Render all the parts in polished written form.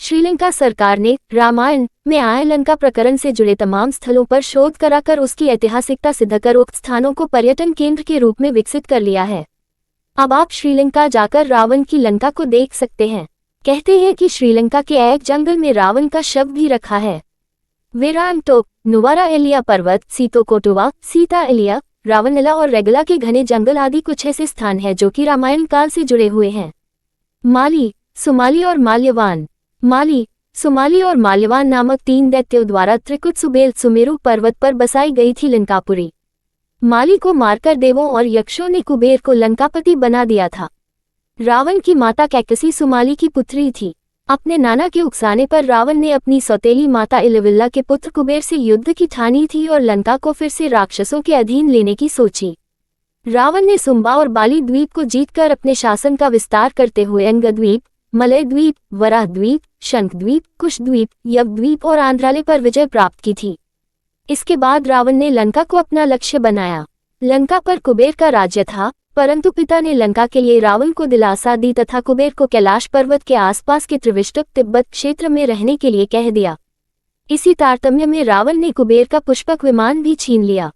श्रीलंका सरकार ने रामायण में आए लंका प्रकरण से जुड़े तमाम स्थलों पर शोध कराकर उसकी ऐतिहासिकता सिद्ध कर उक्त स्थानों को पर्यटन केंद्र के रूप में विकसित कर लिया है। अब आप श्रीलंका जाकर रावण की लंका को देख सकते हैं। कहते हैं कि श्रीलंका के एक जंगल में रावण का शव भी रखा है। वेरांगटोक, नुवारा एलिया पर्वत, सीतोकोटुवा, सीता एलिया, रावणला और रेगला के घने जंगल आदि कुछ ऐसे स्थान हैं जो कि रामायण काल से जुड़े हुए हैं। माली, सुमाली और माल्यवान। माली, सुमाली और माल्यवान नामक 3 दैत्यों द्वारा त्रिकुट सुबेल सुमेरु पर्वत पर बसाई गई थी लंकापुरी। माली को मारकर देवों और यक्षों ने कुबेर को लंकापति बना दिया था। रावण की माता कैकसी सुमाली की पुत्री थी। अपने नाना के उकसाने पर रावण ने अपनी सौतेली माता इलविल्ला के पुत्र कुबेर से युद्ध की ठानी थी और लंका को फिर से राक्षसों के अधीन लेने की सोची। रावण ने सुम्बा और बाली द्वीप को जीतकर अपने शासन का विस्तार करते हुए अंगद्वीप, मलय द्वीप, वराह द्वीप, शंख द्वीप, कुश द्वीप, यव द्वीप और आंध्राले पर विजय प्राप्त की थी। इसके बाद रावण ने लंका को अपना लक्ष्य बनाया। लंका पर कुबेर का राज्य था, परंतु पिता ने लंका के लिए रावण को दिलासा दी तथा कुबेर को कैलाश पर्वत के आसपास के त्रिविष्टुप तिब्बत क्षेत्र में रहने के लिए कह दिया। इसी तारतम्य में रावण ने कुबेर का पुष्पक विमान भी छीन लिया।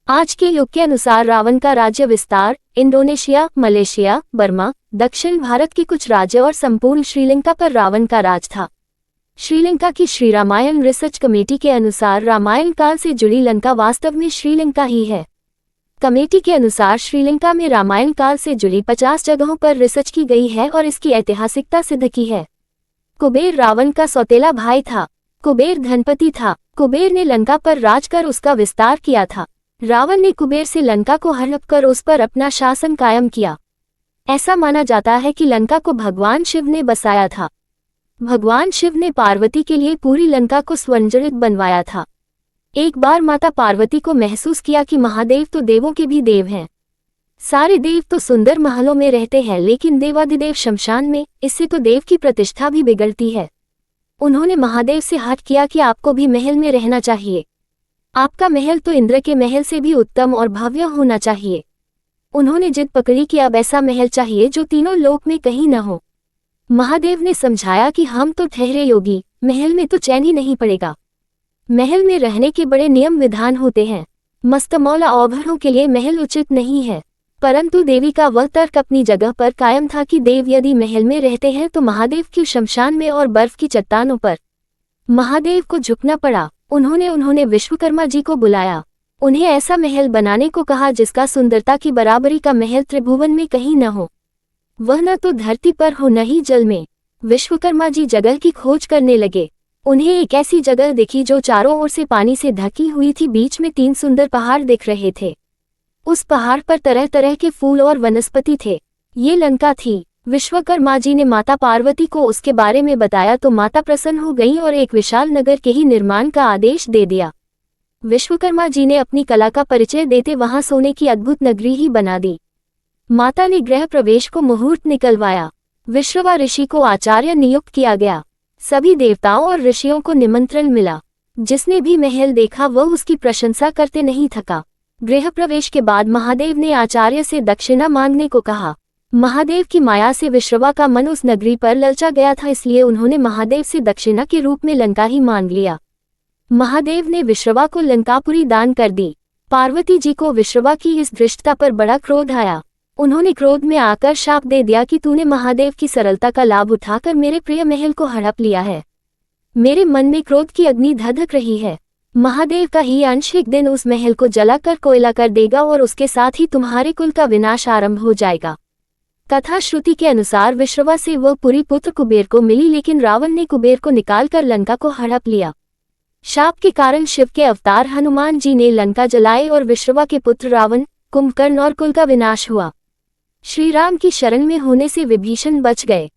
आज के युग के अनुसार रावण का राज्य विस्तार इंडोनेशिया, मलेशिया, बर्मा, दक्षिण भारत के कुछ राज्य और संपूर्ण श्रीलंका पर रावण का राज था। श्रीलंका की श्री रामायण रिसर्च कमेटी के अनुसार रामायण काल से जुड़ी लंका वास्तव में श्रीलंका ही है। कमेटी के अनुसार श्रीलंका में रामायण काल से जुड़ी 50 जगहों पर रिसर्च की गई है और इसकी ऐतिहासिकता सिद्ध की है। कुबेर रावण का सौतेला भाई था। कुबेर धनपति था। कुबेर ने लंका पर राज कर उसका विस्तार किया था। रावण ने कुबेर से लंका को हड़प कर उस पर अपना शासन कायम किया। ऐसा माना जाता है कि लंका को भगवान शिव ने बसाया था। भगवान शिव ने पार्वती के लिए पूरी लंका को स्वर्णजड़ित बनवाया था। एक बार माता पार्वती को महसूस किया कि महादेव तो देवों के भी देव हैं। सारे देव तो सुंदर महलों में रहते हैं, लेकिन देवाधिदेव शमशान में, इससे तो देव की प्रतिष्ठा भी बिगड़ती है। उन्होंने महादेव से हठ किया कि आपको भी महल में रहना चाहिए। आपका महल तो इंद्र के महल से भी उत्तम और भव्य होना चाहिए। उन्होंने जिद पकड़ी कि अब ऐसा महल चाहिए जो तीनों लोक में कहीं न हो। महादेव ने समझाया कि हम तो ठहरे योगी, महल में तो चैन ही नहीं पड़ेगा। महल में रहने के बड़े नियम विधान होते हैं। मस्तमौला औभरों के लिए महल उचित नहीं है। परंतु देवी का वह तर्क अपनी जगह पर कायम था कि देव यदि महल में रहते हैं तो महादेव क्यों शमशान में और बर्फ की चट्टानों पर। महादेव को झुकना पड़ा। उन्होंने विश्वकर्मा जी को बुलाया। उन्हें ऐसा महल बनाने को कहा जिसका सुंदरता की बराबरी का महल त्रिभुवन में कहीं न हो। वह न तो धरती पर हो न ही जल में। विश्वकर्मा जी जगह की खोज करने लगे। उन्हें एक ऐसी जगह दिखी जो चारों ओर से पानी से ढकी हुई थी। बीच में 3 सुंदर पहाड़ दिख रहे थे। उस पहाड़ पर तरह तरह के फूल और वनस्पति थे। ये लंका थी। विश्वकर्मा जी ने माता पार्वती को उसके बारे में बताया तो माता प्रसन्न हो गईं और एक विशाल नगर के ही निर्माण का आदेश दे दिया। विश्वकर्मा जी ने अपनी कला का परिचय देते वहां सोने की अद्भुत नगरी ही बना दी। माता ने गृह प्रवेश को मुहूर्त निकलवाया। विश्रवा ऋषि को आचार्य नियुक्त किया गया। सभी देवताओं और ऋषियों को निमंत्रण मिला। जिसने भी महल देखा वह उसकी प्रशंसा करते नहीं थका। गृह प्रवेश के बाद महादेव ने आचार्य से दक्षिणा मांगने को कहा। महादेव की माया से विश्रवा का मन उस नगरी पर ललचा गया था, इसलिए उन्होंने महादेव से दक्षिणा के रूप में लंका ही मांग लिया। महादेव ने विश्रवा को लंकापुरी दान कर दी। पार्वती जी को विश्रवा की इस धृष्टता पर बड़ा क्रोध आया। उन्होंने क्रोध में आकर शाप दे दिया कि तूने महादेव की सरलता का लाभ उठाकर मेरे प्रिय महल को हड़प लिया है। मेरे मन में क्रोध की अग्नि धधक रही है। महादेव का ही अंश एक दिन उस महल को जलाकर कोयला कर देगा और उसके साथ ही तुम्हारे कुल का विनाश आरंभ हो जाएगा। कथा श्रुति के अनुसार विश्रवा से वह पुरी पुत्र कुबेर को मिली, लेकिन रावण ने कुबेर को निकालकर लंका को हड़प लिया। शाप के कारण शिव के अवतार हनुमान जी ने लंका जलाए और विश्रवा के पुत्र रावण, कुंभकर्ण और कुल का विनाश हुआ। श्री राम की शरण में होने से विभीषण बच गए।